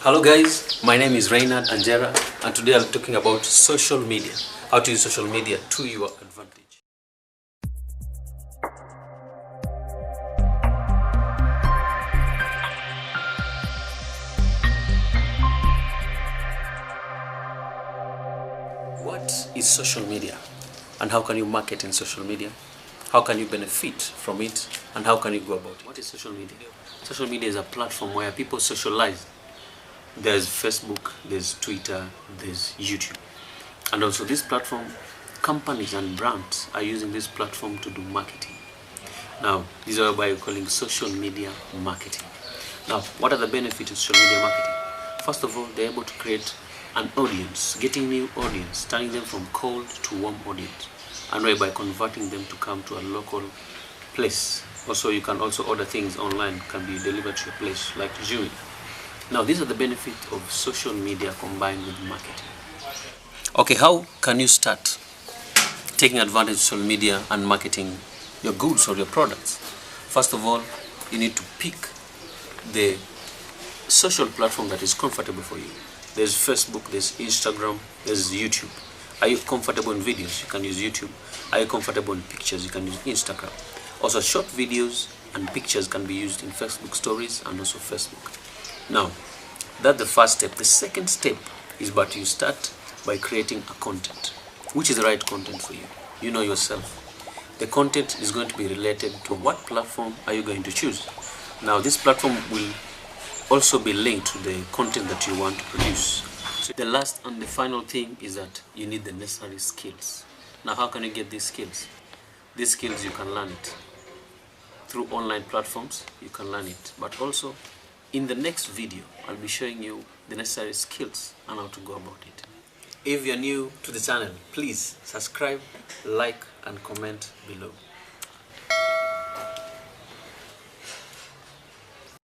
Hello guys, my name is Reynard Angera and today I'm talking about social media. How to use social media to your advantage. What is social media and how can you market in social media? How can you benefit from it and how can you go about it? What is social media? Social media is a platform where people socialize. There's Facebook, there's Twitter, there's YouTube. And also this platform, companies and brands are using this platform to do marketing. Now, this is why we're calling social media marketing. Now, what are the benefits of social media marketing? First of all, they're able to create an audience, getting new audience, turning them from cold to warm audience, and by converting them to come to a local place. Also, you can also order things online, can be delivered to your place, like Jimmy. Now, these are the benefits of social media combined with marketing. Okay, how can you start taking advantage of social media and marketing your goods or your products? First of all, you need to pick the social platform that is comfortable for you. There's Facebook, there's Instagram, there's YouTube. Are you comfortable in videos? You can use YouTube. Are you comfortable in pictures? You can use Instagram. Also, short videos and pictures can be used in Facebook stories and also Facebook. Now, that's the first step. The second step is that you start by creating a content. Which is the right content for you? You know yourself. The content is going to be related to what platform are you going to choose. Now, this platform will also be linked to the content that you want to produce. So the last and the final thing is that you need the necessary skills. Now, how can you get these skills? These skills, you can learn it through online platforms. You can learn it, but also in the next video, I'll be showing you the necessary skills and how to go about it. If you're new to the channel, please subscribe, like, and comment below.